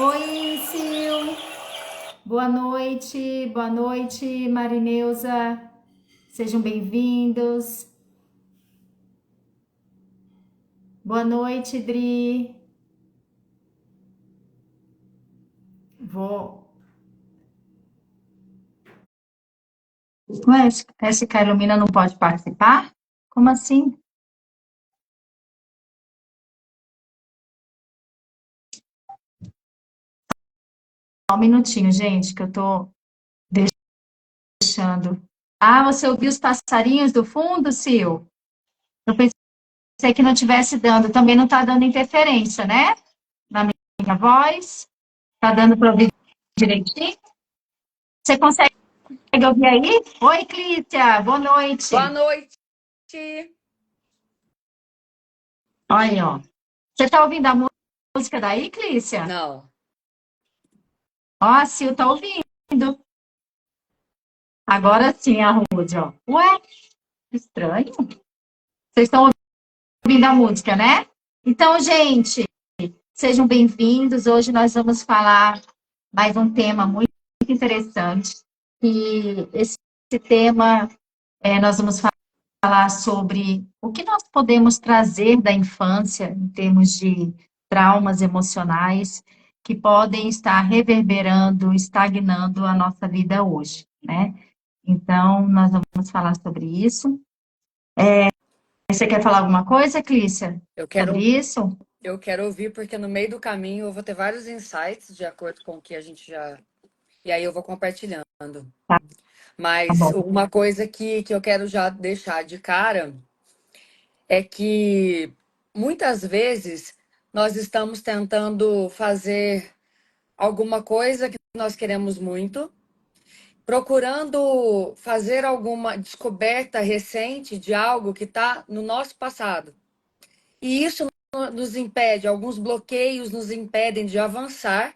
Oi, Sil. Boa noite, Marineuza. Sejam bem-vindos. Boa noite, Dri. Vou. Ué, esse que a Ilumina não pode participar? Como assim? Só um minutinho, gente, que eu tô deixando. Ah, você ouviu os passarinhos do fundo, Sil? Eu pensei que não estivesse dando. Também não está dando interferência, né? Na minha voz. Tá dando para ouvir direitinho? Você consegue ouvir aí? Oi, Clícia, boa Boa noite. noite. Olha aí, ó. Você está ouvindo a música daí, Clícia? Não. Ó, a Sil tá ouvindo. Agora sim, a Rude, ó. Ué, estranho. Vocês estão ouvindo a música, né? Então, gente, sejam bem-vindos. Hoje nós vamos falar mais um tema muito interessante. E esse tema, nós vamos falar sobre o que nós podemos trazer da infância em termos de traumas emocionais que podem estar reverberando, estagnando a nossa vida hoje, né? Então, nós vamos falar sobre isso. Você quer falar alguma coisa, Clícia, Eu sobre quero, isso? eu quero ouvir porque no meio do caminho eu vou ter vários insights de acordo com o que a gente já. E aí eu vou compartilhando. Tá Mas bom. uma coisa que eu quero já deixar de cara é que muitas vezes nós estamos tentando fazer alguma coisa que nós queremos muito, procurando fazer alguma descoberta recente de algo que está no nosso passado. E isso nos impede, alguns bloqueios nos impedem de avançar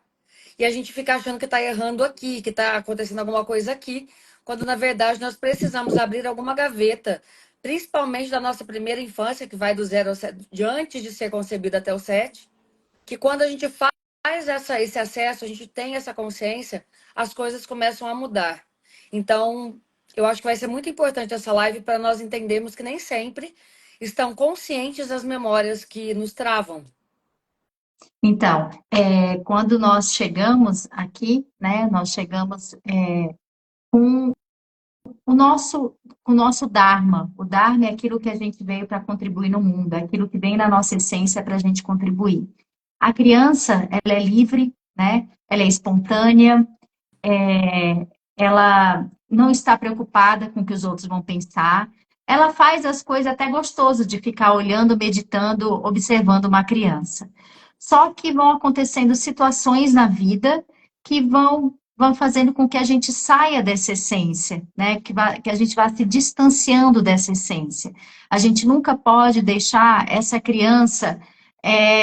e a gente fica achando que está errando aqui, que está acontecendo alguma coisa aqui, quando na verdade nós precisamos abrir alguma gaveta, principalmente da nossa primeira infância, que vai do 0 ao 7, de antes de ser concebida até o 7, que quando a gente faz esse acesso, a gente tem essa consciência, as coisas começam a mudar. Então, eu acho que vai ser muito importante essa live para nós entendermos que nem sempre estão conscientes as memórias que nos travam. Então, quando nós chegamos aqui, né, nós chegamos com o nosso Dharma. O Dharma é aquilo que a gente veio para contribuir no mundo, é aquilo que vem na nossa essência para a gente contribuir. A criança, ela é livre, né? Ela é espontânea, ela não está preocupada com o que os outros vão pensar. Ela faz as coisas até gostoso de ficar olhando, meditando, observando uma criança. Só que vão acontecendo situações na vida que vão fazendo com que a gente saia dessa essência, né? Que a gente vá se distanciando dessa essência. A gente nunca pode deixar essa criança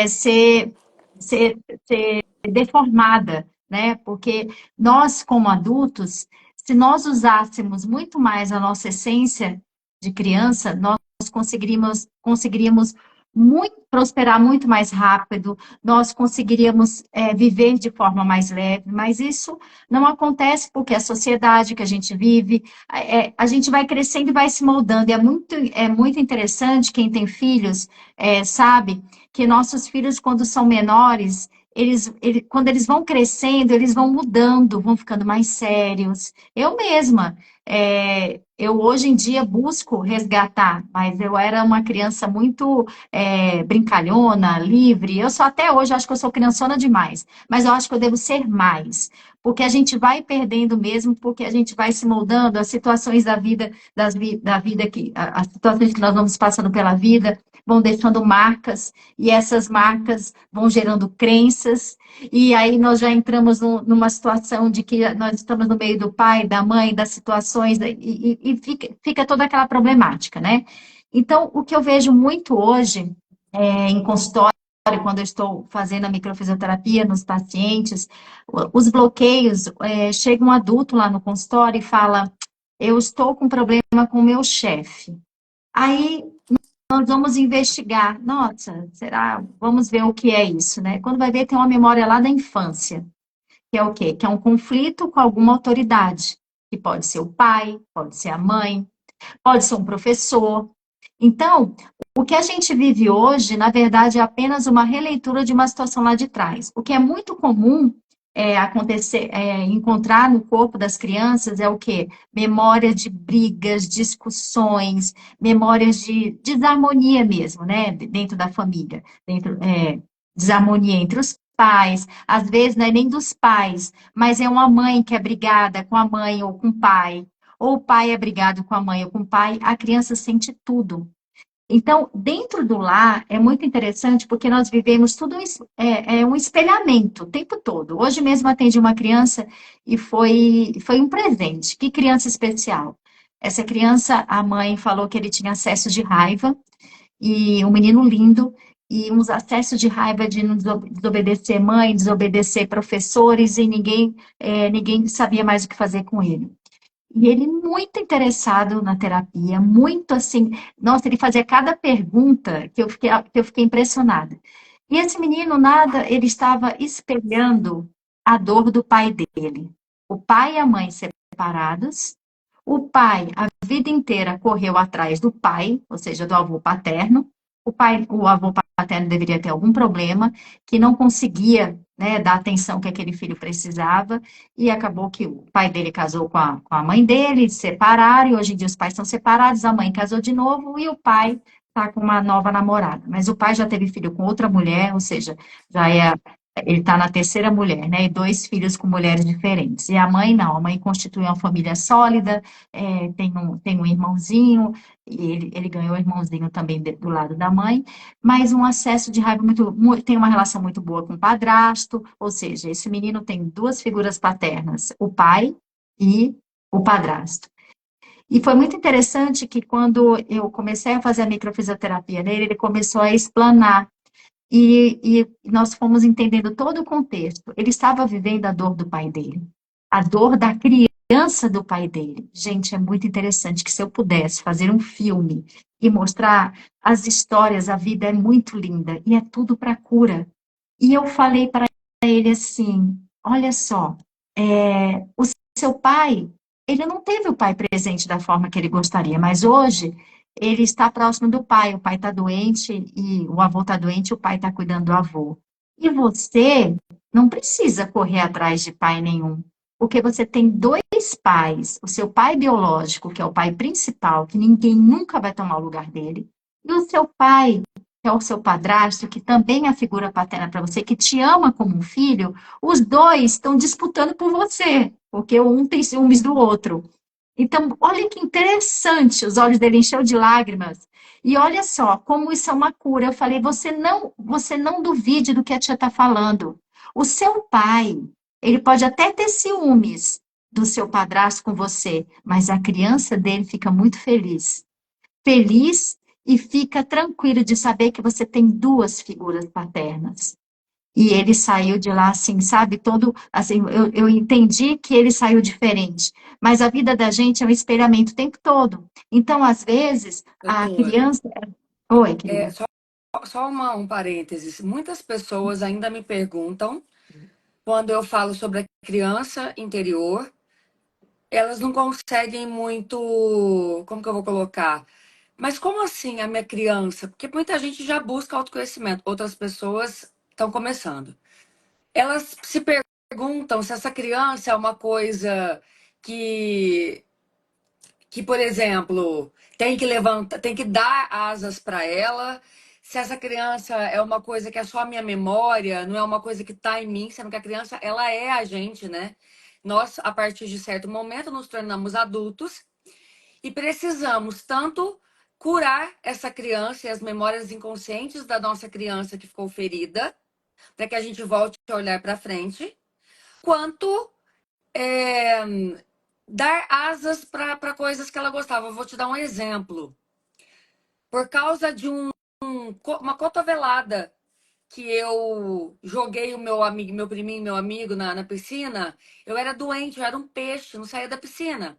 ser, ser, ser deformada, né? Porque nós, como adultos, se nós usássemos muito mais a nossa essência de criança, nós conseguiríamos prosperar muito mais rápido, nós conseguiríamos viver de forma mais leve, mas isso não acontece porque a sociedade que a gente vive, a gente vai crescendo e vai se moldando. E é muito interessante, quem tem filhos, sabe, que nossos filhos, quando são menores, quando eles vão crescendo, eles vão mudando, vão ficando mais sérios. Eu mesma, eu hoje em dia busco resgatar, mas eu era uma criança muito brincalhona, livre. Eu sou até hoje, acho que eu sou criançona demais, mas eu acho que eu devo ser mais, porque a gente vai perdendo mesmo, porque a gente vai se moldando, as situações da vida, da vida as situações que nós vamos passando pela vida vão deixando marcas, e essas marcas vão gerando crenças, e aí nós já entramos numa situação de que nós estamos no meio do pai, da mãe, das situações, e fica toda aquela problemática, né? Então, o que eu vejo muito hoje em consultório, quando eu estou fazendo a microfisioterapia nos pacientes, os bloqueios, chega um adulto lá no consultório e fala, eu estou com problema com o meu chefe. Aí nós vamos investigar. Nossa, será? Vamos ver o que é isso, né? Quando vai ver, tem uma memória lá da infância, que é o quê? Que é um conflito com alguma autoridade, que pode ser o pai, pode ser a mãe, pode ser um professor. Então, o que a gente vive hoje, na verdade, é apenas uma releitura de uma situação lá de trás. O que é muito comum acontecer, encontrar no corpo das crianças é o quê? Memória de brigas, discussões, memórias de desarmonia mesmo, né? Dentro da família, desarmonia entre os pais, às vezes não é nem dos pais, mas é uma mãe que é brigada com a mãe ou com o pai, ou o pai é brigado com a mãe ou com o pai, a criança sente tudo. Então, dentro do lar, é muito interessante porque nós vivemos tudo um espelhamento o tempo todo. Hoje mesmo atendi uma criança e foi um presente. Que criança especial. Essa criança, a mãe falou que ele tinha acesso de raiva, e um menino lindo, e uns acessos de raiva de não desobedecer mãe, desobedecer professores, e ninguém sabia mais o que fazer com ele. E ele muito interessado na terapia, muito assim, nossa, ele fazia cada pergunta que eu fiquei impressionada. E esse menino, nada, ele estava espelhando a dor do pai dele. O pai e a mãe separados, o pai, a vida inteira, correu atrás do pai, ou seja, do avô paterno. O avô paterno deveria ter algum problema, que não conseguia, né, dar a atenção que aquele filho precisava, e acabou que o pai dele casou com a mãe dele, se separaram, e hoje em dia os pais estão separados, a mãe casou de novo, e o pai está com uma nova namorada. Mas o pai já teve filho com outra mulher, ou seja, já é ele está na terceira mulher, né? E dois filhos com mulheres diferentes. E a mãe não, a mãe constitui uma família sólida, tem um irmãozinho, e ele ganhou o irmãozinho também do lado da mãe, mas um acesso de raiva tem uma relação muito boa com o padrasto, ou seja, esse menino tem duas figuras paternas, o pai e o padrasto. E foi muito interessante que quando eu comecei a fazer a microfisioterapia nele, ele começou a explanar e nós fomos entendendo todo o contexto. Ele estava vivendo a dor do pai dele, a dor da criança do pai dele. Gente, é muito interessante que se eu pudesse fazer um filme e mostrar as histórias, a vida é muito linda e é tudo para cura. E eu falei para ele assim: olha só, o seu pai, ele não teve o pai presente da forma que ele gostaria, mas hoje ele está próximo do pai. O pai está doente e o avô está doente, o pai está cuidando do avô. E você não precisa correr atrás de pai nenhum, porque você tem dois pais: o seu pai biológico, que é o pai principal, que ninguém nunca vai tomar o lugar dele, e o seu pai, que é o seu padrasto, que também é a figura paterna para você, que te ama como um filho. Os dois estão disputando por você, porque um tem ciúmes do outro. Então, olha que interessante, os olhos dele encheu de lágrimas. E olha só, como isso é uma cura. Eu falei, você não duvide do que a tia está falando. O seu pai, ele pode até ter ciúmes do seu padrasto com você, mas a criança dele fica muito feliz. Feliz e fica tranquilo de saber que você tem duas figuras paternas. E ele saiu de lá assim, sabe, todo, assim, eu entendi que ele saiu diferente, mas a vida da gente é um espelhamento o tempo todo. Então, às vezes, a Doutora, criança. Oi, é, querida. só um parênteses. Muitas pessoas ainda me perguntam, quando eu falo sobre a criança interior, elas não conseguem muito. Como que eu vou colocar? Mas como assim a minha criança? Porque muita gente já busca autoconhecimento, outras pessoas estão começando. Elas se perguntam se essa criança é uma coisa que por exemplo, tem que levantar, tem que dar asas para ela. Se essa criança é uma coisa que é só a minha memória, não é uma coisa que está em mim, sendo que a criança, ela é a gente, né? Nós, a partir de certo momento, nos tornamos adultos e precisamos tanto curar essa criança e as memórias inconscientes da nossa criança que ficou ferida, para que a gente volte a olhar para frente, quanto é, dar asas para coisas que ela gostava. Eu vou te dar um exemplo. Por causa de uma cotovelada que eu joguei o meu amigo, meu priminho, meu amigo na piscina, eu era doente, eu era um peixe, não saía da piscina.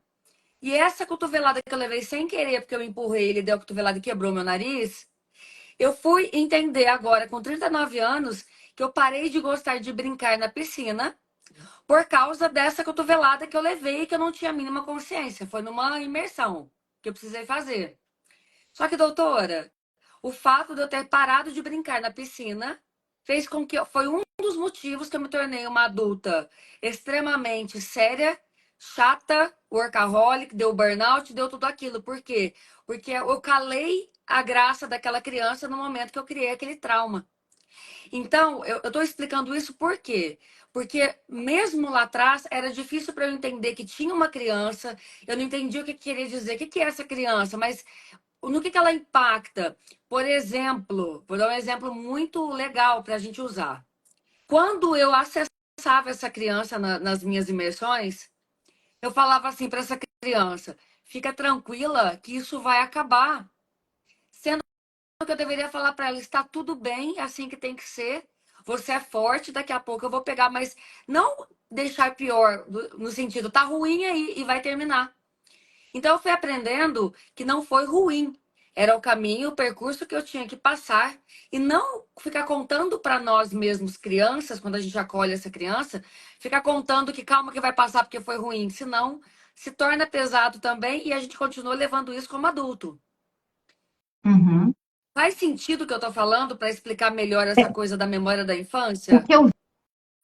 E essa cotovelada que eu levei sem querer, porque eu empurrei, ele deu a cotovelada e quebrou meu nariz, eu fui entender agora, com 39 anos, que eu parei de gostar de brincar na piscina por causa dessa cotovelada que eu levei e que eu não tinha a mínima consciência. Foi numa imersão que eu precisei fazer. Só que, doutora, o fato de eu ter parado de brincar na piscina fez com que foi um dos motivos que eu me tornei uma adulta extremamente séria, chata, workaholic, deu burnout, deu tudo aquilo. Por quê? Porque eu calei a graça daquela criança no momento que eu criei aquele trauma. Então, eu estou explicando isso por quê? Porque mesmo lá atrás era difícil para eu entender que tinha uma criança, eu não entendia o que queria dizer, o que é essa criança, mas no que ela impacta. Por exemplo, vou dar um exemplo muito legal para a gente usar. Quando eu acessava essa criança nas minhas imersões, eu falava assim para essa criança: fica tranquila que isso vai acabar. Sendo que eu deveria falar para ela: está tudo bem, é assim que tem que ser. Você é forte, daqui a pouco eu vou pegar, mas não deixar pior, no sentido, tá ruim aí e vai terminar. Então, eu fui aprendendo que não foi ruim. Era o caminho, o percurso que eu tinha que passar. E não ficar contando para nós mesmos, crianças, quando a gente acolhe essa criança, ficar contando que calma que vai passar porque foi ruim. Senão, se torna pesado também e a gente continua levando isso como adulto. Uhum. Faz sentido o que eu estou falando para explicar melhor É, essa coisa da memória da o infância? que eu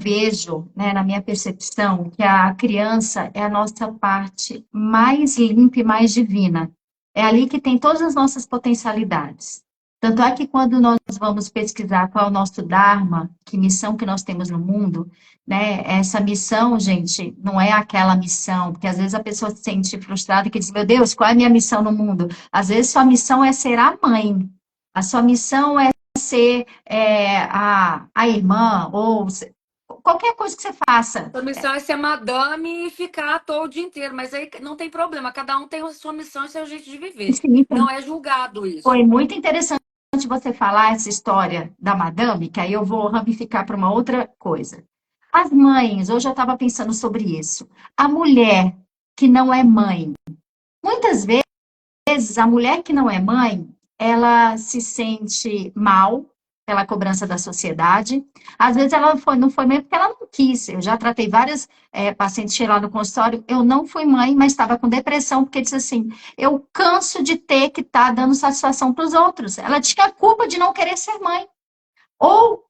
vejo, né, na minha percepção, que a criança é a nossa parte mais limpa e mais divina. É ali que tem todas as nossas potencialidades. Tanto é que quando nós vamos pesquisar qual é o nosso Dharma, que missão que nós temos no mundo, né, essa missão, gente, não é aquela missão, porque às vezes a pessoa se sente frustrada e que diz, meu Deus, qual é a minha missão no mundo? Às vezes sua missão é ser a mãe, a sua missão é ser a irmã, ou qualquer coisa que você faça. A missão é ser madame e ficar à toa o dia inteiro, mas aí não tem problema, cada um tem a sua missão e seu jeito de viver. Sim, Não é julgado foi isso. muito interessante você falar essa história da madame, que aí eu vou ramificar para uma outra coisa. As mães, hoje eu estava pensando sobre isso. A mulher que não é mãe, muitas vezes a mulher que não é mãe, ela se sente mal pela cobrança da sociedade. Às vezes ela não foi mãe porque ela não quis. Eu já tratei várias pacientes lá no consultório. Eu não fui mãe, mas estava com depressão porque disse assim: eu canso de ter que estar dando satisfação para os outros. Ela tinha a culpa de não querer ser mãe. Ou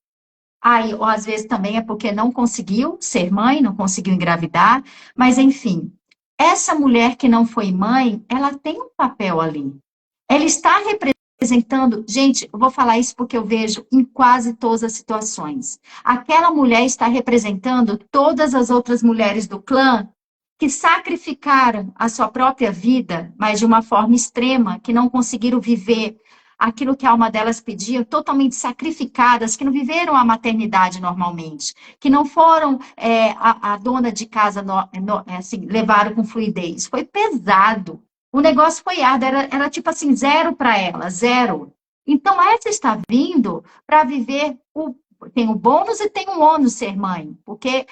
aí, ou às vezes também é porque não conseguiu ser mãe, não conseguiu engravidar, mas enfim, essa mulher que não foi mãe, ela tem um papel ali. Ela está representando, gente, eu vou falar isso porque eu vejo em quase todas as situações. Aquela mulher está representando todas as outras mulheres do clã que sacrificaram a sua própria vida, mas de uma forma extrema, que não conseguiram viver aquilo que a alma delas pedia, totalmente sacrificadas, que não viveram a maternidade normalmente, que não foram a dona de casa, assim, levaram com fluidez. Foi pesado. O negócio foi árduo, era tipo assim, zero para ela, zero. Então, essa está vindo para viver tem o bônus e tem o ônus ser mãe, porque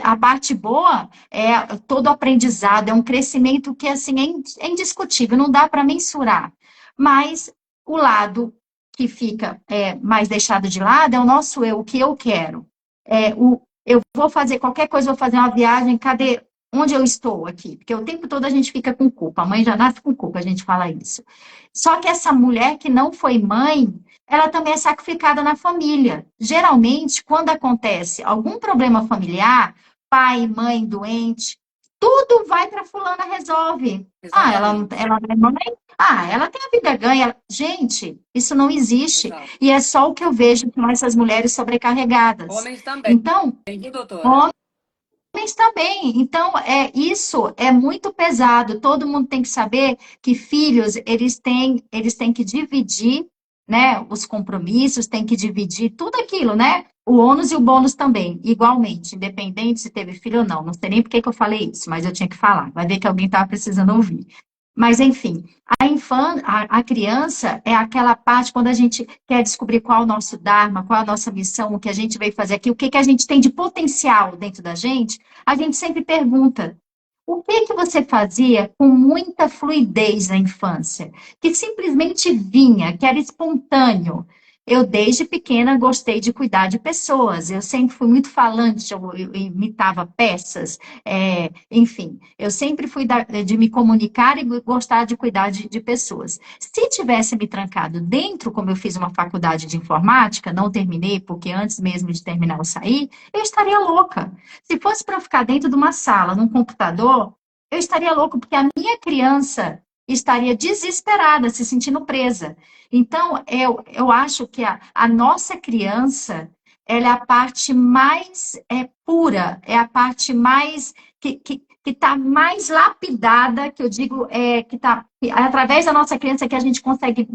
a parte boa é todo aprendizado, é um crescimento que assim é indiscutível, não dá para mensurar. Mas o lado que fica mais deixado de lado é o nosso eu, o que eu quero. Eu vou fazer qualquer coisa, vou fazer uma viagem, cadê? Onde eu estou aqui? Porque o tempo todo a gente fica com culpa. A mãe já nasce com culpa, a gente fala isso. Só que essa mulher que não foi mãe, ela também é sacrificada na família. Geralmente, quando acontece algum problema familiar, pai, mãe doente, tudo vai para fulana resolve. Ah, Exatamente. ela não é mãe? Ah, ela tem a vida ganha. Gente, isso não existe. Exato. E é só o que eu vejo com essas mulheres sobrecarregadas. Homens também, Então, viu, doutora? homens também. Então, isso é muito pesado. Todo mundo tem que saber que filhos, eles têm que dividir, né, os compromissos, têm que dividir tudo aquilo, né? O ônus e o bônus também, igualmente, independente se teve filho ou não. Não sei nem por que que eu falei isso, mas eu tinha que falar. Vai ver que alguém estava precisando ouvir. Mas, enfim, a criança é aquela parte quando a gente quer descobrir qual é o nosso Dharma, qual é a nossa missão, o que a gente veio fazer aqui, o que que a gente tem de potencial dentro da gente, a gente sempre pergunta. O que que você fazia com muita fluidez na infância? Que simplesmente vinha, que era espontâneo. Eu, desde pequena, gostei de cuidar de pessoas. Eu sempre fui muito falante, eu imitava peças, enfim. Eu sempre fui de me comunicar e gostar de cuidar de pessoas. Se tivesse me trancado dentro, como eu fiz uma faculdade de informática, não terminei, porque antes mesmo de terminar eu saí, eu estaria louca. Se fosse para ficar dentro de uma sala, num computador, eu estaria louco, porque a minha criança estaria desesperada, se sentindo presa. Então, eu acho que a nossa criança, ela é a parte mais pura, é a parte mais que está mais lapidada, que eu digo, que através da nossa criança que a gente consegue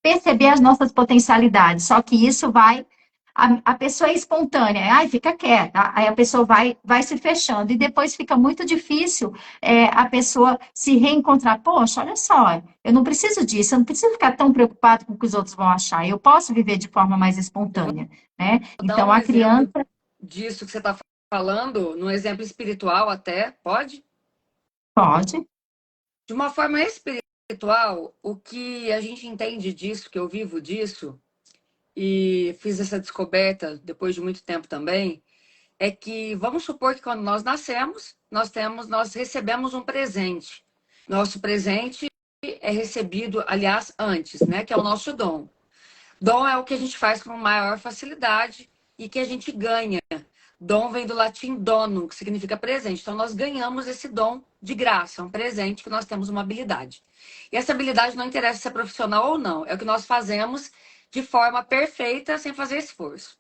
perceber as nossas potencialidades. Só que isso a pessoa é espontânea, ai, fica quieta, aí a pessoa vai se fechando, e depois fica muito difícil a pessoa se reencontrar. Poxa, olha só, eu não preciso disso, eu não preciso ficar tão preocupado com o que os outros vão achar, eu posso viver de forma mais Eu vou espontânea, né? dar Então, um a exemplo criança disso que você está falando, num exemplo espiritual até, pode? pode. De uma forma espiritual, o que a gente entende disso, que eu vivo disso, e fiz essa descoberta depois de muito tempo também, é que vamos supor que quando nós nascemos, nós recebemos um presente. Nosso presente é recebido, aliás, antes, né? Que é o nosso dom. Dom é o que a gente faz com maior facilidade e que a gente ganha. Dom vem do latim dono, que significa presente. Então, nós ganhamos esse dom de graça, um presente que nós temos uma habilidade. E essa habilidade não interessa se é profissional ou não, é o que nós fazemos de forma perfeita, sem fazer esforço.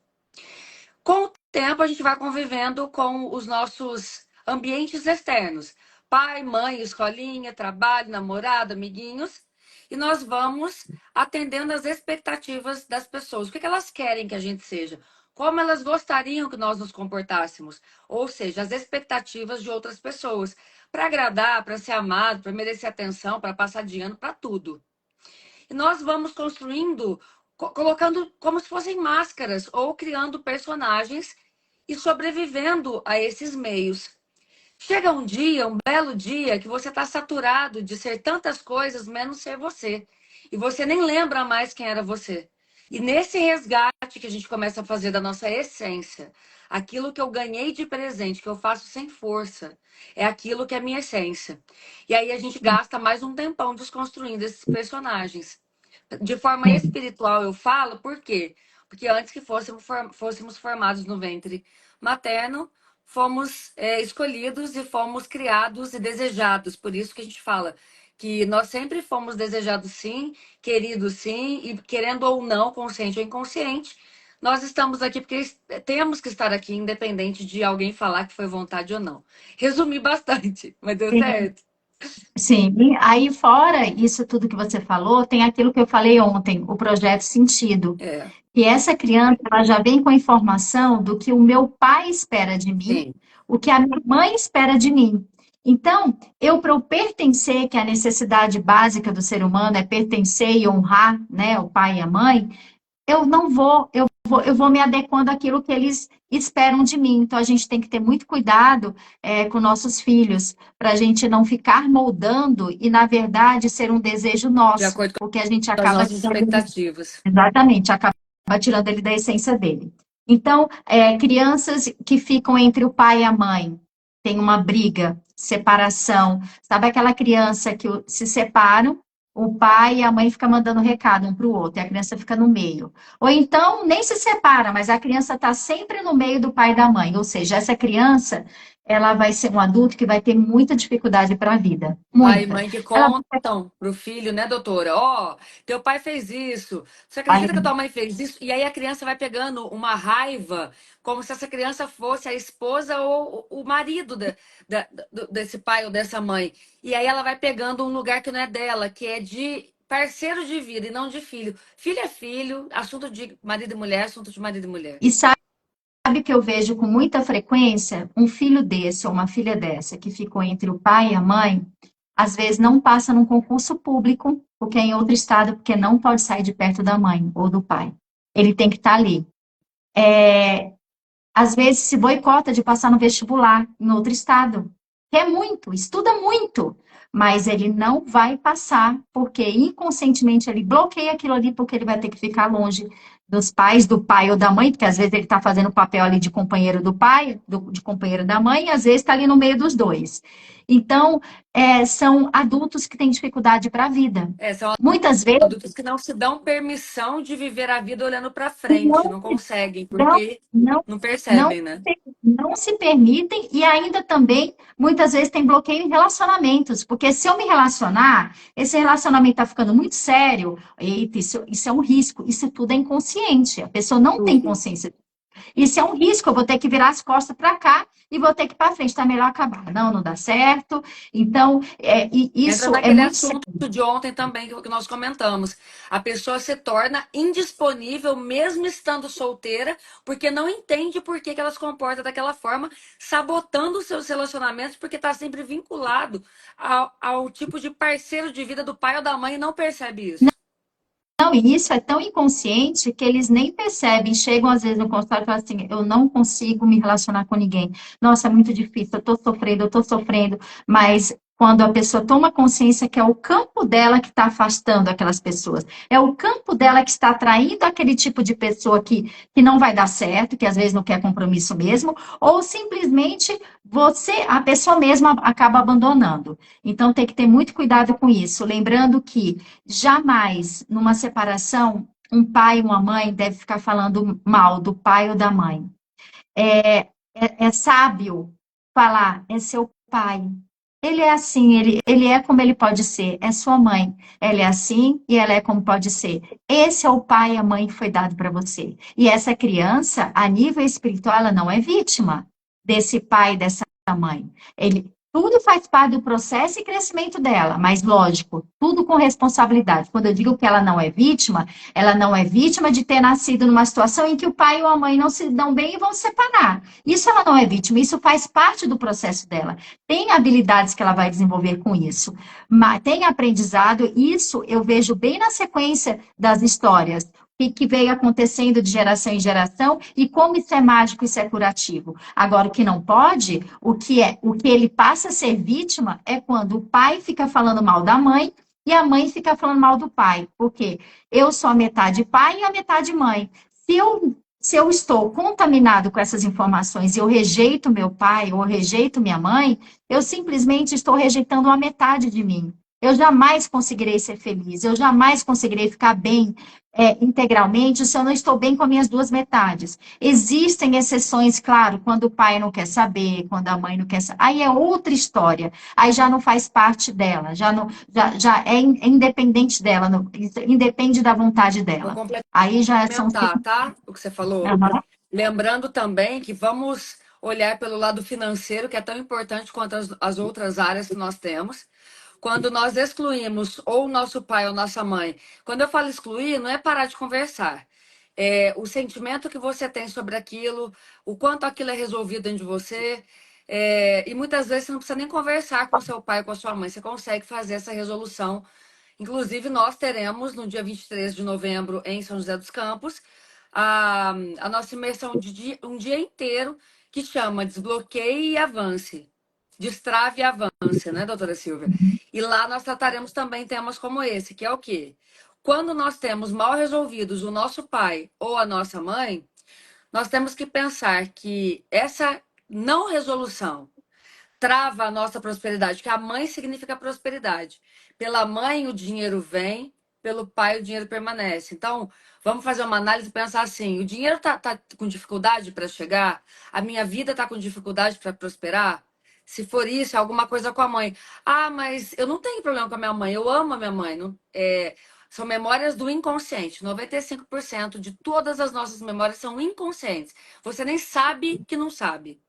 Com o tempo, a gente vai convivendo com os nossos ambientes externos. Pai, mãe, escolinha, trabalho, namorado, amiguinhos. E nós vamos atendendo às expectativas das pessoas. O que elas querem que a gente seja? Como elas gostariam que nós nos comportássemos? Ou seja, as expectativas de outras pessoas. Para agradar, para ser amado, para merecer atenção, para passar de ano, para tudo. E nós vamos construindo, colocando como se fossem máscaras ou criando personagens e sobrevivendo a esses meios. Chega um dia, um belo dia, que você está saturado de ser tantas coisas, menos ser você. E você nem lembra mais quem era você. E nesse resgate que a gente começa a fazer da nossa essência, aquilo que eu ganhei de presente, que eu faço sem força, é aquilo que é minha essência. E aí a gente gasta mais um tempão desconstruindo esses personagens. De forma espiritual eu falo, por quê? Porque antes que fôssemos formados no ventre materno, fomos escolhidos e fomos criados e desejados. Por isso que a gente fala que nós sempre fomos desejados sim, queridos sim, e querendo ou não, consciente ou inconsciente, nós estamos aqui porque temos que estar aqui, independente de alguém falar que foi vontade ou não. Resumi bastante, mas deu certo? Sim, e aí fora isso tudo que você falou, tem aquilo que eu falei ontem, o projeto Sentido. É, E essa criança, ela já vem com a informação do que o meu pai espera de mim, sim. o que a minha mãe espera de mim. Então, para eu pertencer, que é a necessidade básica do ser humano é pertencer e honrar, né, o pai e a mãe, eu não vou, eu vou me adequando àquilo que eles esperam de mim. Então, a gente tem que ter muito cuidado com nossos filhos, para a gente não ficar moldando e, na verdade, ser um desejo De nosso, acordo porque a gente com as acaba nossas tirando, expectativas. exatamente, acaba tirando ele da essência dele. Então, crianças que ficam entre o pai e a mãe, tem uma briga, separação, sabe aquela criança que se separam, o pai e a mãe ficam mandando recado um para o outro, e a criança fica no meio. Ou então, nem se separa, mas a criança está sempre no meio do pai e da mãe, ou seja, essa criança, ela vai ser um adulto que vai ter muita dificuldade para a vida, Pai e muita. mãe que Ela contam pro filho, né, doutora? Ó, teu pai fez isso. Você vai, acredita que a tua mãe fez isso? E aí a criança vai pegando uma raiva, como se essa criança fosse a esposa ou o marido desse pai ou dessa mãe. E aí ela vai pegando um lugar que não é dela, que é de parceiro de vida e não de filho. Filho é filho, assunto de marido e mulher, assunto de marido e mulher. e sabe que eu vejo com muita frequência um filho desse ou uma filha dessa que ficou entre o pai e a mãe, às vezes não passa num concurso público, porque é em outro estado, porque não pode sair de perto da mãe ou do pai. Ele tem que estar ali. Às vezes se boicota de passar no vestibular em outro estado. quer muito, estuda muito, mas ele não vai passar, porque inconscientemente ele bloqueia aquilo ali, porque ele vai ter que ficar longe dos pais, do pai ou da mãe, porque às vezes ele está fazendo o papel ali de companheiro do pai, de companheiro da mãe, e às vezes está ali no meio dos dois. Então, são adultos que têm dificuldade para a vida. São Muitas vezes adultos que não se dão permissão de viver a vida olhando para frente, não não conseguem, não, porque não, não não, percebem, né? não se permitem e ainda também, muitas vezes, tem bloqueio em relacionamentos, porque se eu me relacionar, esse relacionamento está ficando muito sério, eita, isso é um risco, isso tudo é inconsciente, a pessoa não tem Tudo. consciência. Isso é um risco, eu vou ter que virar as costas para cá e vou ter que ir para frente, tá melhor acabar. Não, não dá certo. Então, e Entra isso é naquele muito assunto sério. de ontem também que nós comentamos. A pessoa se torna indisponível mesmo estando solteira, porque não entende por que ela se comporta daquela forma, sabotando os seus relacionamentos, porque está sempre vinculado ao tipo de parceiro de vida do pai ou da mãe e não percebe isso. Não, e isso é tão inconsciente que eles nem percebem. Chegam às vezes no consultório e falam assim: eu não consigo me relacionar com ninguém. Nossa, é muito difícil, eu estou sofrendo. Mas quando a pessoa toma consciência que é o campo dela que está afastando aquelas pessoas, é o campo dela que está atraindo aquele tipo de pessoa que não vai dar certo, que às vezes não quer compromisso mesmo, ou simplesmente a pessoa mesma acaba abandonando. Então tem que ter muito cuidado com isso. Lembrando que jamais, numa separação, um pai e uma mãe deve ficar falando mal do pai ou da mãe. É sábio falar, é seu pai. Ele é assim, ele é como ele pode ser. É sua mãe. Ela é assim e ela é como pode ser. Esse é o pai e a mãe que foi dado para você. E essa criança, a nível espiritual, ela não é vítima desse pai e dessa mãe. Tudo faz parte do processo e crescimento dela, mas lógico, tudo com responsabilidade. Quando eu digo que ela não é vítima de ter nascido numa situação em que o pai ou a mãe não se dão bem e vão se separar. Isso ela não é vítima, isso faz parte do processo dela. Tem habilidades que ela vai desenvolver com isso, mas tem aprendizado, isso eu vejo bem na sequência das histórias. Que veio acontecendo de geração em geração e como isso é mágico, isso é curativo. Agora, o que não pode, o que ele passa a ser vítima é quando o pai fica falando mal da mãe e a mãe fica falando mal do pai. Porque eu sou a metade pai e a metade mãe. Se eu estou contaminado com essas informações e eu rejeito meu pai ou rejeito minha mãe, eu simplesmente estou rejeitando uma metade de mim. Eu jamais conseguirei ser feliz, eu jamais conseguirei ficar bem integralmente se eu não estou bem com as minhas duas metades. Existem exceções, claro, quando o pai não quer saber, quando a mãe não quer saber. Aí é outra história. Aí já não faz parte dela, já é independente dela, independe da vontade Vou dela. Aí já são. complementar, tá? O que você falou. Uhum. Lembrando também que vamos olhar pelo lado financeiro, que é tão importante quanto as outras áreas que nós temos. Quando nós excluímos ou o nosso pai ou nossa mãe, quando eu falo excluir, não é parar de conversar. É o sentimento que você tem sobre aquilo, o quanto aquilo é resolvido dentro de você. E muitas vezes você não precisa nem conversar com seu pai ou com a sua mãe, você consegue fazer essa resolução. Inclusive, nós teremos no dia 23 de novembro, em São José dos Campos, a nossa imersão de um dia inteiro que chama Desbloqueie e Avance. Destrave e avance, né, doutora Silvia? E lá nós trataremos também temas como esse, que é o quê? Quando nós temos mal resolvidos o nosso pai ou a nossa mãe, nós temos que pensar que essa não resolução trava a nossa prosperidade, que a mãe significa prosperidade. Pela mãe o dinheiro vem, pelo pai o dinheiro permanece. Então, vamos fazer uma análise e pensar assim: o dinheiro tá com dificuldade para chegar? A minha vida está com dificuldade para prosperar? Se for isso, é alguma coisa com a mãe. Ah, mas eu não tenho problema com a minha mãe, eu amo a minha mãe. São memórias do inconsciente. 95% de todas as nossas memórias são inconscientes. Você nem sabe que não sabe.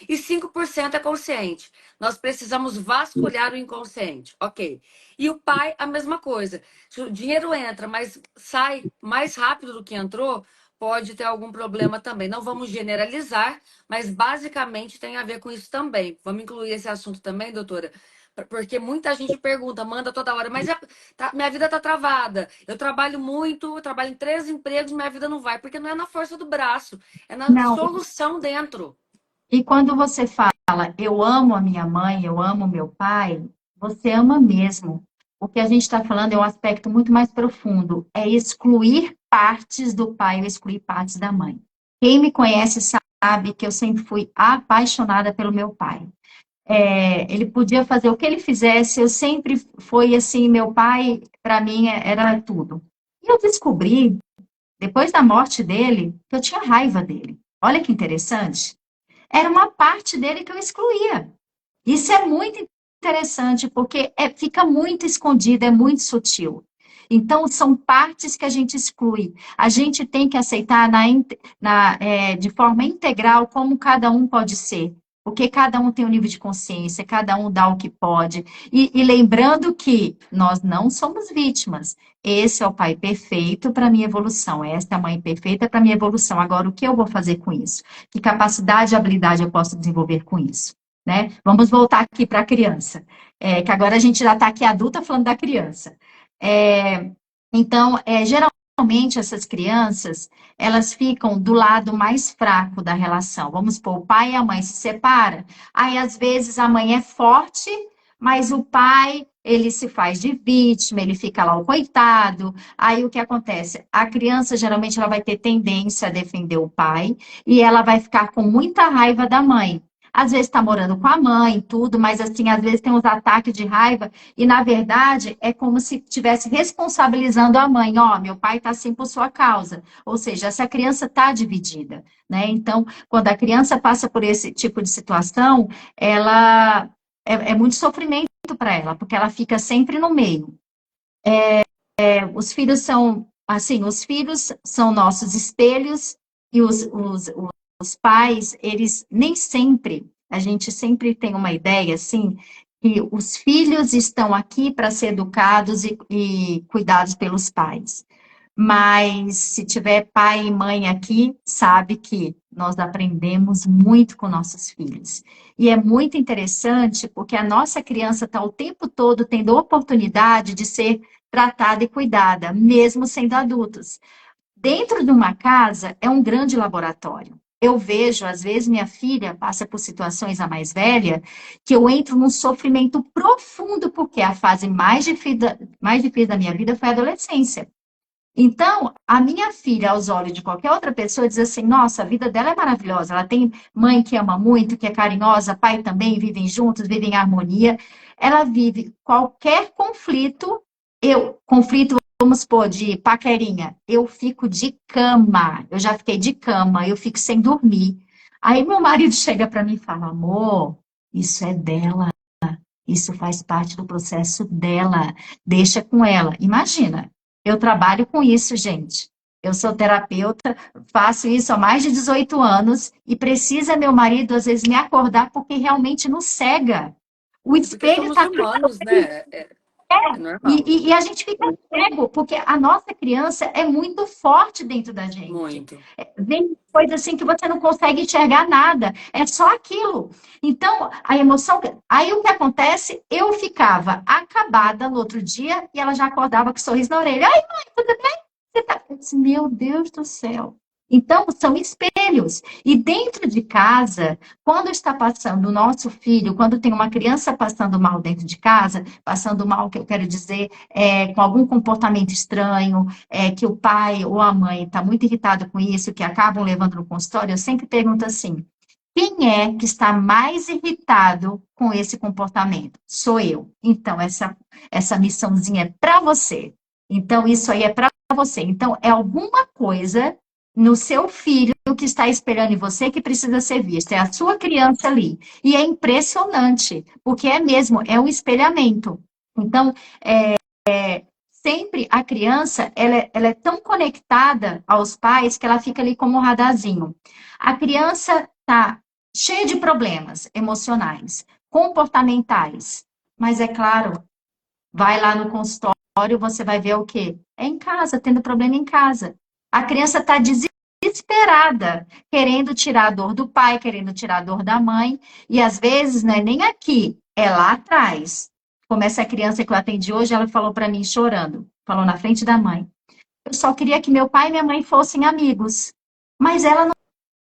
E 5% é consciente. Nós precisamos vasculhar o inconsciente. Ok. E o pai, a mesma coisa. Se o dinheiro entra, mas sai mais rápido do que entrou, pode ter algum problema também. Não vamos generalizar, mas basicamente tem a ver com isso também. Vamos incluir esse assunto também, doutora? Porque muita gente pergunta, manda toda hora, mas minha vida está travada. Eu trabalho muito, eu trabalho em 3 empregos, minha vida não vai, porque não é na força do braço, é na Não, solução dentro. E quando você fala, eu amo a minha mãe, eu amo meu pai, você ama mesmo. O que a gente está falando é um aspecto muito mais profundo, é excluir partes do pai ou excluir partes da mãe. Quem me conhece sabe que eu sempre fui apaixonada pelo meu pai. Ele podia fazer o que ele fizesse, eu sempre fui assim, meu pai, para mim, era tudo. E eu descobri, depois da morte dele, que eu tinha raiva dele. Olha que interessante. Era uma parte dele que eu excluía. Isso é muito interessante, porque fica muito escondido, é muito sutil. Então, são partes que a gente exclui. A gente tem que aceitar de forma integral como cada um pode ser. Porque cada um tem um nível de consciência, cada um dá o que pode. E lembrando que nós não somos vítimas. Esse é o pai perfeito para a minha evolução. Essa é a mãe perfeita para a minha evolução. Agora, o que eu vou fazer com isso? Que capacidade e habilidade eu posso desenvolver com isso? Né? Vamos voltar aqui para a criança, que agora a gente já está aqui adulta falando da criança. É, então, geralmente essas crianças, elas ficam do lado mais fraco da relação. Vamos supor, o pai e a mãe se separam, aí às vezes a mãe é forte, mas o pai, ele se faz de vítima, ele fica lá o coitado. Aí o que acontece? A criança, geralmente, ela vai ter tendência a defender o pai, e ela vai ficar com muita raiva da mãe. Às vezes está morando com a mãe, tudo, mas assim, às vezes tem uns ataques de raiva, e na verdade é como se estivesse responsabilizando a mãe, ó, meu pai está assim por sua causa. Ou seja, essa criança está dividida, né? Então, quando a criança passa por esse tipo de situação, ela é muito sofrimento para ela, porque ela fica sempre no meio. Os filhos são, assim, os filhos são nossos espelhos, e os pais, eles nem sempre, a gente sempre tem uma ideia, assim, que os filhos estão aqui para ser educados e cuidados pelos pais. Mas se tiver pai e mãe aqui, sabe que nós aprendemos muito com nossos filhos. E é muito interessante porque a nossa criança está o tempo todo tendo oportunidade de ser tratada e cuidada, mesmo sendo adultos. Dentro de uma casa é um grande laboratório. Eu vejo, às vezes, minha filha passa por situações, a mais velha, que eu entro num sofrimento profundo, porque a fase mais difícil da minha vida foi a adolescência. Então, a minha filha, aos olhos de qualquer outra pessoa, diz assim: nossa, a vida dela é maravilhosa. Ela tem mãe que ama muito, que é carinhosa, pai também, vivem juntos, vivem em harmonia. Ela vive qualquer conflito, conflito, vamos supor, de paquerinha, eu fico de cama. Eu já fiquei de cama, eu fico sem dormir. Aí meu marido chega para mim e fala: amor, isso é dela, isso faz parte do processo dela, deixa com ela. Imagina, eu trabalho com isso, gente. Eu sou terapeuta, faço isso há mais de 18 anos e precisa meu marido, às vezes, me acordar porque realmente nos cega. O Porque espelho somos está humanos, né? É normal. e a gente fica cego, porque a nossa criança é muito forte dentro da gente. Muito. Vem coisa assim que você não consegue enxergar nada, é só aquilo. Então, a emoção. Aí o que acontece? Eu ficava acabada no outro dia e ela já acordava com um sorriso na orelha. Ai, mãe, tudo bem? Você tá... Eu disse, meu Deus do céu. Então, são espelhos. E dentro de casa, quando está passando o nosso filho, quando tem uma criança passando mal dentro de casa, passando mal, que eu quero dizer, com algum comportamento estranho, que o pai ou a mãe está muito irritado com isso, que acabam levando no consultório, eu sempre pergunto assim: quem é que está mais irritado com esse comportamento? Sou eu. Então, essa missãozinha é para você. Então, isso aí é para você. Então, é alguma coisa no seu filho que está esperando em você que precisa ser vista. É a sua criança ali. E é impressionante, porque é mesmo, é um espelhamento. Então, sempre a criança, ela é tão conectada aos pais que ela fica ali como um radarzinho. A criança está cheia de problemas emocionais, comportamentais, mas é claro, vai lá no consultório, você vai ver o quê? É em casa, tendo problema em casa. A criança está desesperada, querendo tirar a dor do pai, querendo tirar a dor da mãe, e às vezes não é nem aqui, é lá atrás. Como essa criança que eu atendi hoje, ela falou para mim chorando, falou na frente da mãe: eu só queria que meu pai e minha mãe fossem amigos, mas ela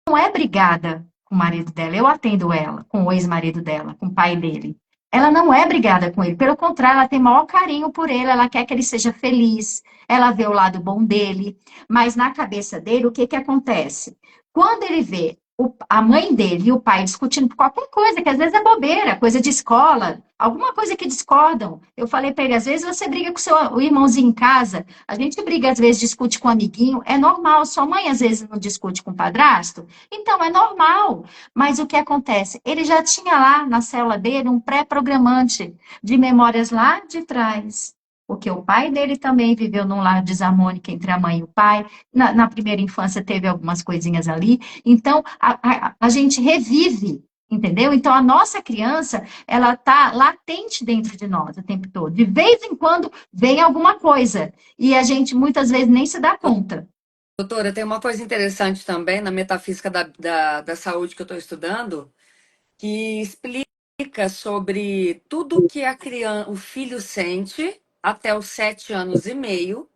não é brigada com o marido dela, eu atendo ela, com o ex-marido dela, com o pai dele. Ela não é brigada com ele, pelo contrário, ela tem maior carinho por ele, ela quer que ele seja feliz, ela vê o lado bom dele, mas na cabeça dele, o que que acontece? Quando ele vê a mãe dele e o pai discutindo por qualquer coisa, que às vezes é bobeira, coisa de escola, alguma coisa que discordam. Eu falei para ele, às vezes você briga com o irmãozinho em casa, a gente briga, às vezes discute com um amiguinho, é normal, sua mãe às vezes não discute com o padrasto, então é normal. Mas o que acontece? Ele já tinha lá na célula dele um pré-programante de memórias lá de trás. Porque o pai dele também viveu num lar desarmônico entre a mãe e o pai. Na primeira infância teve algumas coisinhas ali. Então, a gente revive, entendeu? Então, a nossa criança, ela está latente dentro de nós o tempo todo. De vez em quando vem alguma coisa. E a gente, muitas vezes, nem se dá conta. Doutora, tem uma coisa interessante também na metafísica da saúde que eu estou estudando, que explica sobre tudo que a criança, o filho sente até os 7 anos e meio.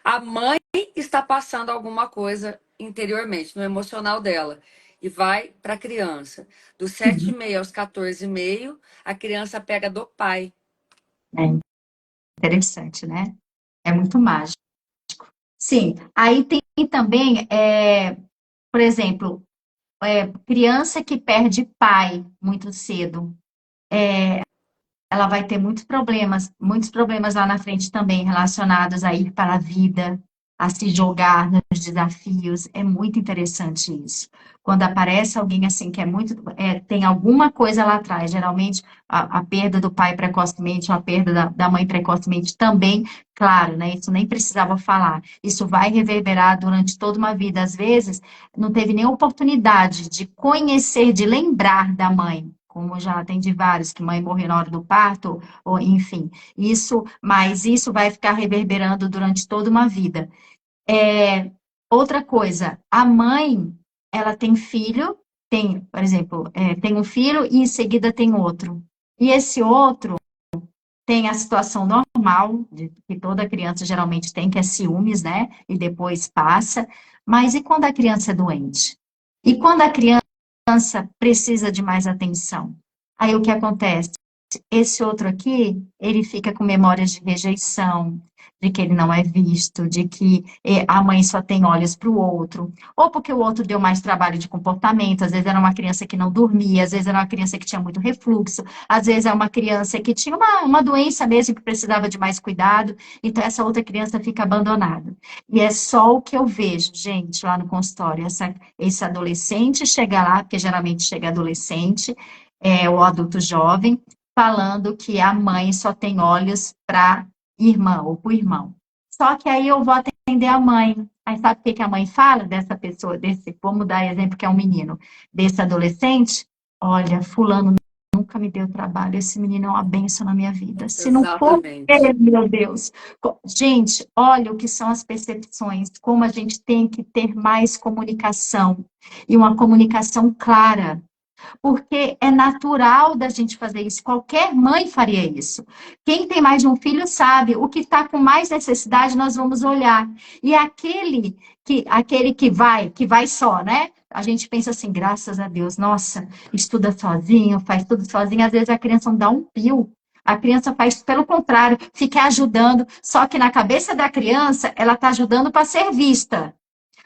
A mãe está passando alguma coisa interiormente, no emocional dela, e vai para a criança. Dos 7 e meio aos 14 e meio, a criança pega do pai. É interessante, né? É muito mágico. Sim, aí tem também, por exemplo, criança que perde pai muito cedo. Ela vai ter muitos problemas lá na frente também relacionados a ir para a vida, a se jogar nos desafios. É muito interessante isso. Quando aparece alguém assim que tem alguma coisa lá atrás, geralmente a perda do pai precocemente, ou a perda da mãe precocemente também, claro, né? Isso nem precisava falar. Isso vai reverberar durante toda uma vida. Às vezes, não teve nem oportunidade de conhecer, de lembrar da mãe, como já atendi vários, que mãe morreu na hora do parto, ou enfim, mas isso vai ficar reverberando durante toda uma vida. Outra coisa, a mãe, ela tem filho, por exemplo, tem um filho e em seguida tem outro. E esse outro tem a situação normal, que toda criança geralmente tem, que é ciúmes, né? E depois passa. Mas e quando a criança é doente? E quando a criança precisa de mais atenção? Aí o que acontece? Esse outro aqui, ele fica com memórias de rejeição, de que ele não é visto, de que a mãe só tem olhos para o outro, ou porque o outro deu mais trabalho de comportamento, às vezes era uma criança que não dormia, às vezes era uma criança que tinha muito refluxo, às vezes é uma criança que tinha uma doença mesmo que precisava de mais cuidado, então essa outra criança fica abandonada. E é só o que eu vejo, gente, lá no consultório, esse adolescente chega lá, porque geralmente chega adolescente, o adulto jovem, falando que a mãe só tem olhos para irmã ou para o irmão. Só que aí eu vou atender a mãe. Aí sabe o que que a mãe fala dessa pessoa, vamos dar exemplo que é um menino, desse adolescente? Olha, fulano nunca me deu trabalho, esse menino é uma bênção na minha vida. Se não for Exatamente. ele, meu Deus. Gente, olha o que são as percepções, como a gente tem que ter mais comunicação, e uma comunicação clara, porque é natural da gente fazer isso. Qualquer mãe faria isso. Quem tem mais de um filho sabe, o que está com mais necessidade, nós vamos olhar. E aquele que vai só, né? A gente pensa assim, graças a Deus, nossa, estuda sozinho, faz tudo sozinho. Às vezes a criança não dá um pio. A criança faz pelo contrário, fica ajudando. Só que na cabeça da criança, ela está ajudando para ser vista.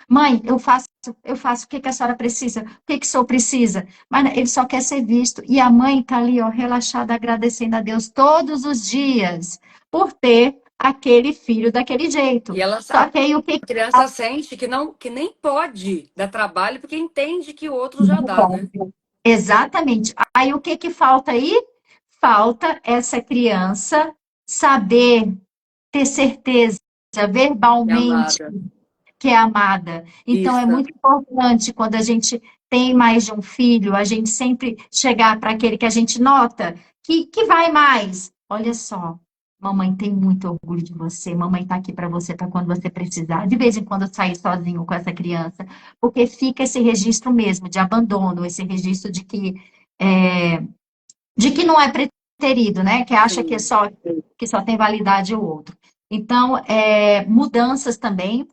Mãe, eu faço o que que a senhora precisa, o que que o senhor precisa, mas ele só quer ser visto, e a mãe está ali, ó, relaxada, agradecendo a Deus todos os dias, por ter aquele filho daquele jeito, E ela, só que aí o que a criança sente que não, que nem pode dar trabalho, porque entende que o outro já dá, né? exatamente, aí o que que falta aí? Falta essa criança saber ter certeza, É verbalmente, amada. que é amada. Então, é Isso. muito importante quando a gente tem mais de um filho, a gente sempre chegar para aquele que a gente nota que vai mais. Olha só, mamãe tem muito orgulho de você, mamãe está aqui para você para quando você precisar. De vez em quando sair sozinho com essa criança, porque fica esse registro mesmo de abandono, esse registro é, de que não é preterido, né? Que acha Sim. que só tem validade o outro. Então, mudanças também,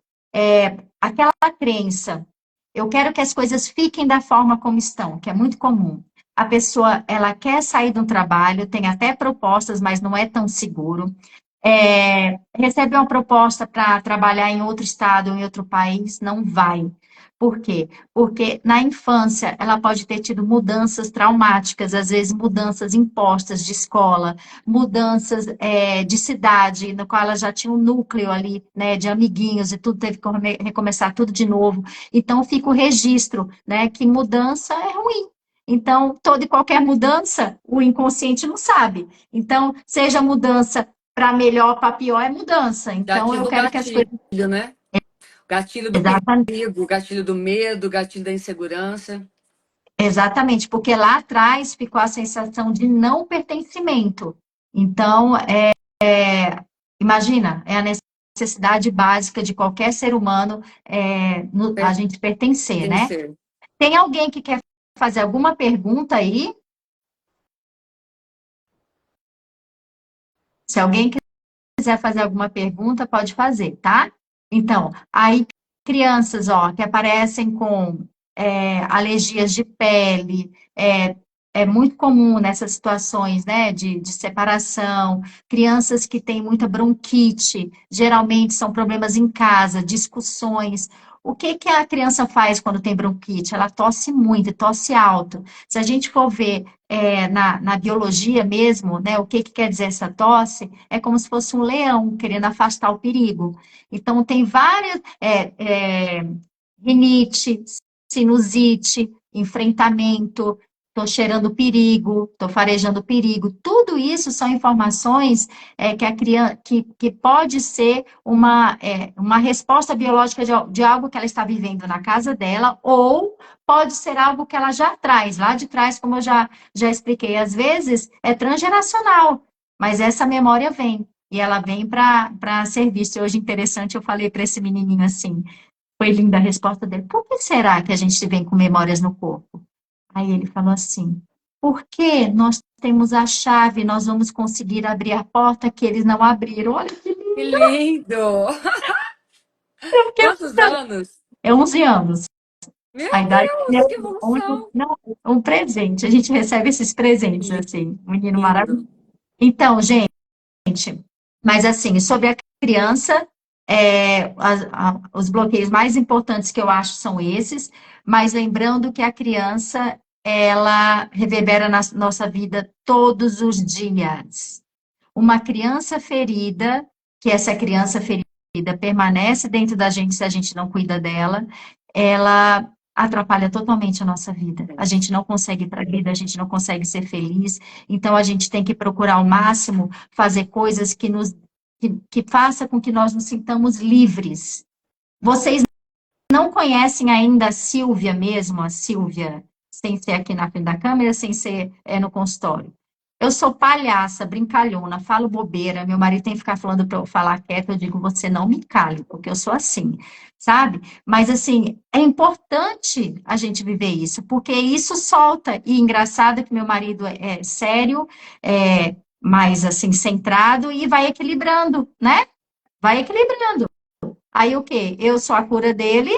aquela crença Eu quero que as coisas fiquem da forma como estão, que é muito comum. A pessoa, ela quer sair de um trabalho, tem até propostas, mas não é tão seguro. Recebe uma proposta para trabalhar em outro estado ou em outro país, não vai. Por quê? Porque na infância ela pode ter tido mudanças traumáticas, às vezes mudanças impostas de escola, mudanças de cidade, no qual ela já tinha um núcleo ali, né, de amiguinhos e tudo teve que recomeçar tudo de novo. Então fica o registro, né, que mudança é ruim. Então, toda e qualquer mudança, o inconsciente não sabe. Então, seja mudança para melhor, para pior, é mudança. Então, eu Gatilho do quero que as gatilho, coisas. né? Gatilho do Exatamente, perigo, gatilho do medo, gatilho da insegurança. exatamente, porque lá atrás ficou a sensação de não pertencimento. Então, imagina, é a necessidade básica de qualquer ser humano a gente pertencer, Tem que né? ser. Tem alguém que quer fazer alguma pergunta aí? Se alguém quiser fazer alguma pergunta, pode fazer, tá? Então, aí crianças, ó, que aparecem com alergias de pele, é muito comum nessas situações, né, de separação, crianças que têm muita bronquite, geralmente são problemas em casa, discussões. O que que a criança faz quando tem bronquite? Ela tosse muito, tosse alto. Se a gente for ver na biologia mesmo, né, o que que quer dizer essa tosse, é como se fosse um leão querendo afastar o perigo. Então, tem várias, rinite, sinusite, enfrentamento, estou cheirando perigo, estou farejando perigo. Tudo isso são informações que a criança que pode ser uma resposta biológica de algo que ela está vivendo na casa dela, ou pode ser algo que ela já traz, lá de trás, como eu já expliquei, às vezes é transgeracional, mas essa memória vem. E ela vem para serviço. E hoje, interessante, eu falei para esse menininho assim, foi linda a resposta dele. Por que será que a gente vem com memórias no corpo? Aí ele falou assim: porque nós temos a chave, nós vamos conseguir abrir a porta que eles não abriram. Olha que lindo, Que lindo! porque Quantos anos? é 11 anos. Meu A idade dele Deus, que é evolução! não, um presente. A gente recebe esses presentes assim, um menino Lindo. maravilhoso. Então, gente, mas assim, sobre a criança, os bloqueios mais importantes que eu acho são esses, mas lembrando que a criança, ela reverbera na nossa vida todos os dias. Uma criança ferida, que essa criança ferida permanece dentro da gente se a gente não cuida dela, ela atrapalha totalmente a nossa vida. A gente não consegue ir para a vida, a gente não consegue ser feliz. Então a gente tem que procurar ao máximo fazer coisas que faça com que nós nos sintamos livres. Vocês não conhecem ainda a Silvia mesmo, a Silvia, sem ser aqui na frente da câmera, sem ser no consultório. Eu sou palhaça, brincalhona, falo bobeira. Meu marido tem que ficar falando para eu falar quieto. Eu digo, você não me cale, porque eu sou assim, sabe? Mas, assim, é importante a gente viver isso, porque isso solta. E engraçado que meu marido é sério, mais, assim, centrado e vai equilibrando, né? Vai equilibrando. Aí o quê? Eu sou a cura dele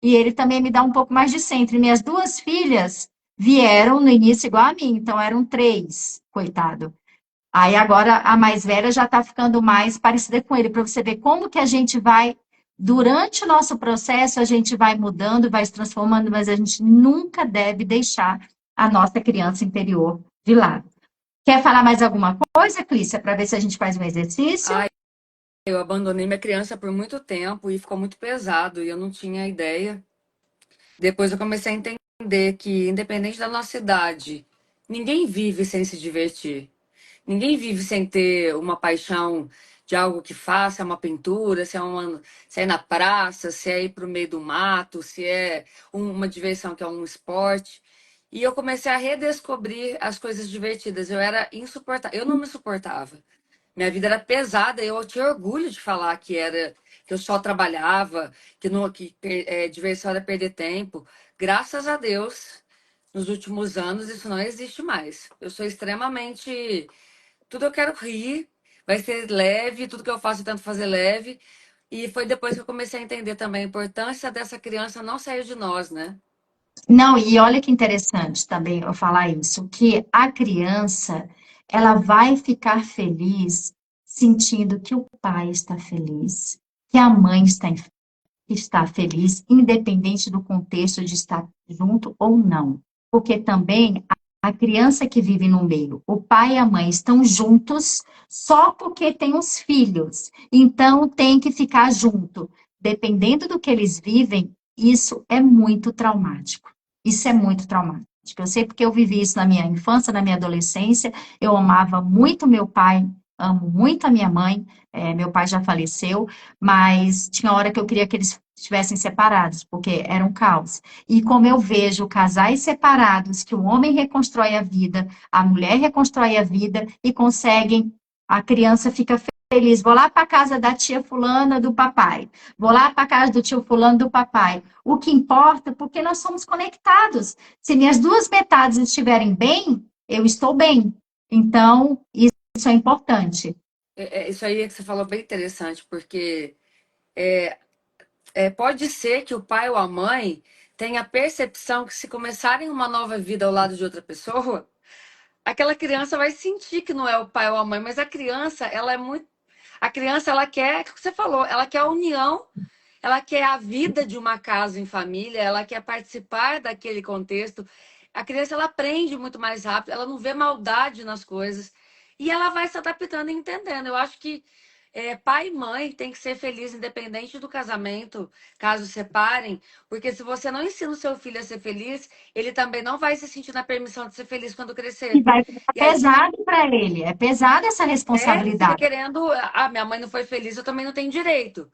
e ele também me dá um pouco mais de centro. E minhas duas filhas vieram no início igual a mim, então eram três, coitado. Aí agora a mais velha já está ficando mais parecida com ele, para você ver como que a gente vai, durante o nosso processo, a gente vai mudando, vai se transformando, mas a gente nunca deve deixar a nossa criança interior de lado. Quer falar mais alguma coisa, Clícia, para ver se a gente faz um exercício? Ai, eu abandonei minha criança por muito tempo e ficou muito pesado e eu não tinha ideia. Depois eu comecei a entender que, independente da nossa idade, ninguém vive sem se divertir. Ninguém vive sem ter uma paixão de algo que faça, uma pintura, se é ir na praça, se é ir para o meio do mato, se é uma diversão que é um esporte. E eu comecei a redescobrir as coisas divertidas. Eu era insuportável, eu não me suportava. Minha vida era pesada, eu tinha orgulho de falar que eu só trabalhava, que não, diversão era perder tempo. Graças a Deus, nos últimos anos isso não existe mais. Eu sou extremamente tudo eu quero rir, vai ser leve, tudo que eu faço eu tento fazer leve, E foi depois que eu comecei a entender também a importância dessa criança não sair de nós, né? Não, e olha que interessante também eu falar isso, que a criança, ela vai ficar feliz sentindo que o pai está feliz, que a mãe está feliz, independente do contexto de estar junto ou não. Porque também a criança que vive no meio, o pai e a mãe estão juntos só porque tem os filhos, então tem que ficar junto. Dependendo do que eles vivem, isso é muito traumático. Isso é muito traumático. Eu sei porque eu vivi isso na minha infância, na minha adolescência. Eu amava muito meu pai, amo muito a minha mãe. Meu pai já faleceu, mas tinha hora que eu queria que eles estivessem separados, porque era um caos. E como eu vejo casais separados, que o homem reconstrói a vida, a mulher reconstrói a vida e conseguem, a criança fica feliz. Vou lá para a casa da tia fulana do papai. Vou lá para a casa do tio fulano do papai. O que importa, porque nós somos conectados. Se minhas duas metades estiverem bem, eu estou bem. Então, isso é importante. Isso aí que você falou é bem interessante, porque pode ser que o pai ou a mãe tenha a percepção que se começarem uma nova vida ao lado de outra pessoa, aquela criança vai sentir que não é o pai ou a mãe, mas a criança, ela é muito. A criança, ela quer, o que você falou, ela quer a união, ela quer a vida de uma casa em família, ela quer participar daquele contexto. A criança, ela aprende muito mais rápido, ela não vê maldade nas coisas e ela vai se adaptando e entendendo. Eu acho que pai e mãe tem que ser feliz independente do casamento, caso separem, porque se você não ensina o seu filho a ser feliz, ele também não vai se sentir na permissão de ser feliz quando E crescer. vai ficar E aí pesado para ele. É pesada essa fica responsabilidade. querendo, minha mãe não foi feliz, eu também não tenho direito.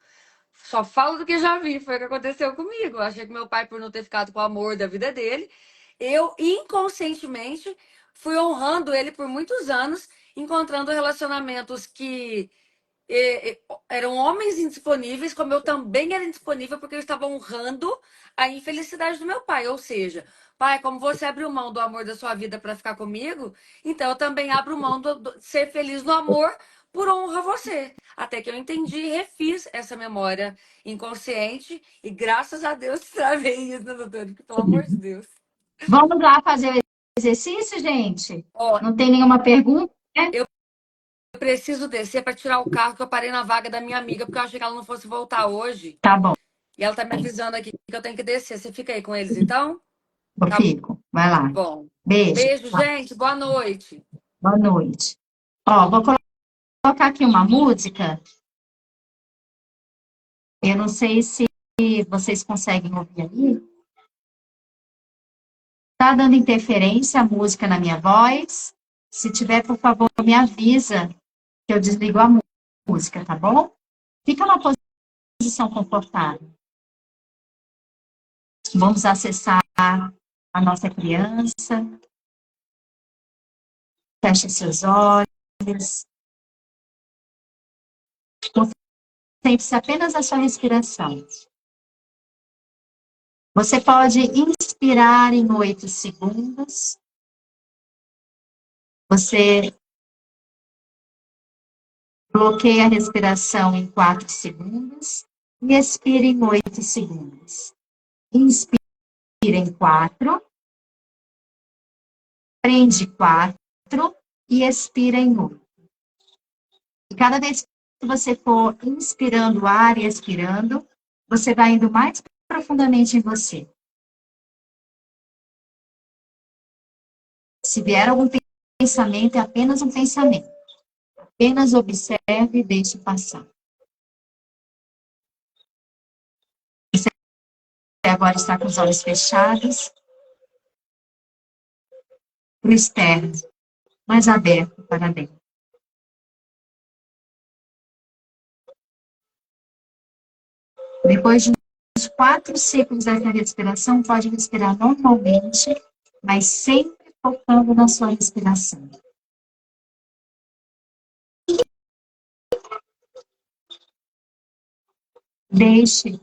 Só falo do que já vi, foi o que aconteceu comigo. Eu achei que meu pai, por não ter ficado com o amor da vida dele, eu inconscientemente fui honrando ele por muitos anos, encontrando relacionamentos que eram homens indisponíveis, como eu também era indisponível, porque eu estava honrando a infelicidade do meu pai. Ou seja, pai, como você abriu mão do amor da sua vida para ficar comigo, então eu também abro mão de ser feliz no amor por honra a você. Até que eu entendi e refiz essa memória inconsciente, e graças a Deus travei isso, né, doutor? Pelo amor de Deus. Vamos lá fazer o exercício, gente? Ó, Não tem nenhuma pergunta, né? eu preciso descer para tirar o carro que eu parei na vaga da minha amiga, porque eu achei que ela não fosse voltar hoje. Tá bom, E ela tá me avisando aqui que eu tenho que descer. Você fica aí com eles, então? eu Tá fico. Vai lá. bom. Beijo. Beijo, gente. Boa noite. Boa noite. Ó, vou colocar aqui uma música. Eu não sei se vocês conseguem ouvir aí. Tá dando interferência a música na minha voz? Se tiver, por favor, me avisa que eu desligo a música, tá bom? Fica numa posição confortável. Vamos acessar a nossa criança. Feche seus olhos. Concentre-se apenas na sua respiração. Você pode inspirar em 8 segundos. Você bloqueia a respiração em 4 segundos. E expira em 8 segundos. Inspira em 4. Prende 4 e expira em 8. E cada vez que você for inspirando o ar e expirando, você vai indo mais profundamente em você. Se vier algum pensamento, é apenas um pensamento. Apenas observe e deixe passar. Você agora está com os olhos fechados, para o externo, mais aberto para dentro. Depois de uns 4 ciclos dessa respiração, pode respirar normalmente, mas sempre focando na sua respiração. Deixe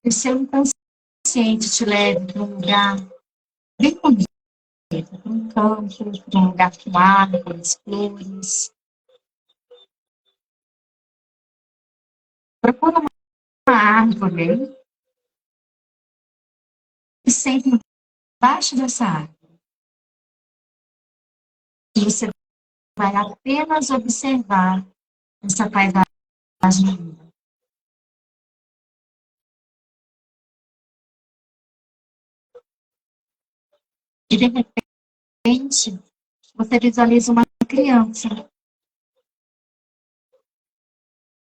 que o seu inconsciente te leve para um lugar bem bonito, para um campo, para um lugar com árvores, flores. Procura uma árvore e senta embaixo dessa árvore. E você vai apenas observar essa paisagem linda. E de repente, você visualiza uma criança.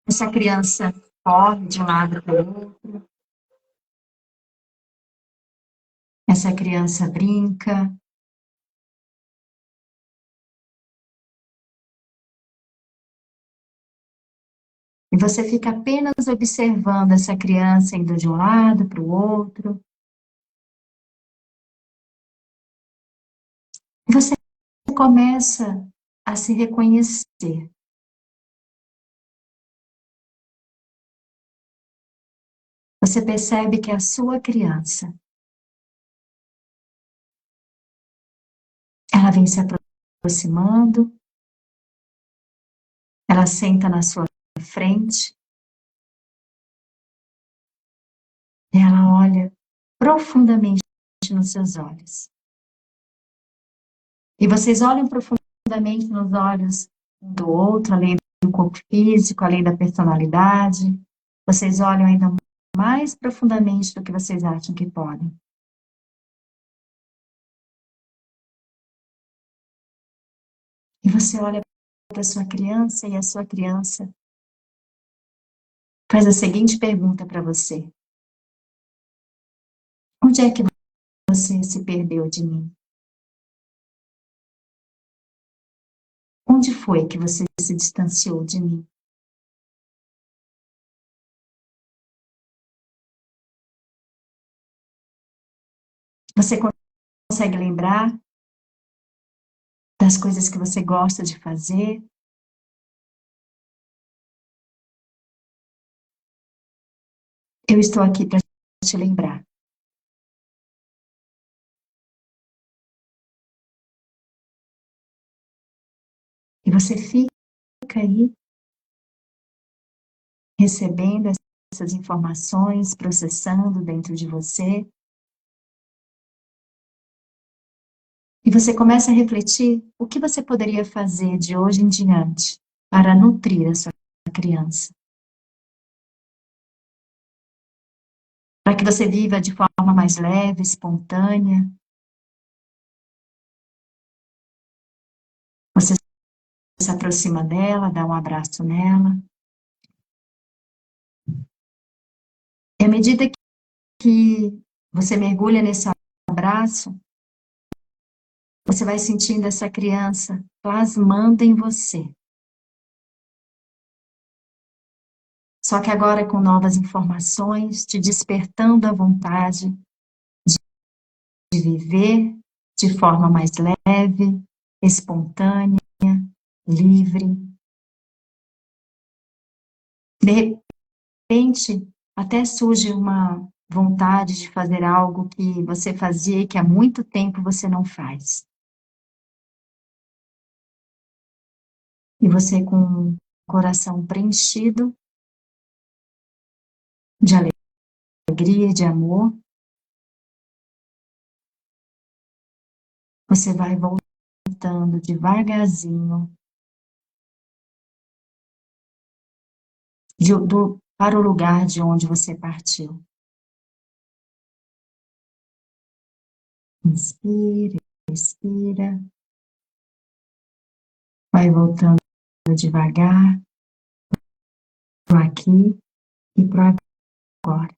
Essa criança corre de um lado para o outro. Essa criança brinca. E você fica apenas observando essa criança indo de um lado para o outro. E você começa a se reconhecer. Você percebe que é a sua criança. Ela vem se aproximando. Ela senta na sua frente. E ela olha profundamente nos seus olhos. E vocês olham profundamente nos olhos um do outro, além do corpo físico, além da personalidade. Vocês olham ainda mais profundamente do que vocês acham que podem. E você olha para a sua criança e a sua criança faz a seguinte pergunta para você. Onde é que você se perdeu de mim? Onde foi que você se distanciou de mim? Você consegue lembrar das coisas que você gosta de fazer? Eu estou aqui para te lembrar. E você fica aí recebendo essas informações, processando dentro de você. E você começa a refletir o que você poderia fazer de hoje em diante para nutrir a sua criança. Para que você viva de forma mais leve, espontânea. Você se aproxima dela, dá um abraço nela. E à medida que você mergulha nesse abraço, você vai sentindo essa criança plasmando em você. Só que agora com novas informações, te despertando a vontade de viver de forma mais leve, espontânea, livre. De repente, até surge uma vontade de fazer algo que você fazia e que há muito tempo você não faz. E você com o coração preenchido de alegria, de amor, você vai voltando devagarzinho para o lugar de onde você partiu. Inspira, expira. Vai voltando devagar pro aqui e pro agora.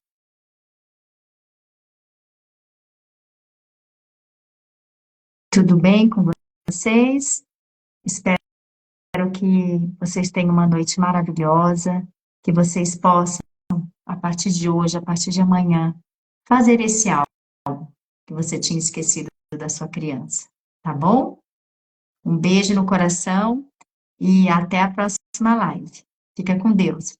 Tudo bem com vocês? Espero que vocês tenham uma noite maravilhosa, que vocês possam, a partir de hoje, a partir de amanhã, fazer esse algo que você tinha esquecido da sua criança, tá bom? Um beijo no coração e até a próxima live. Fica com Deus.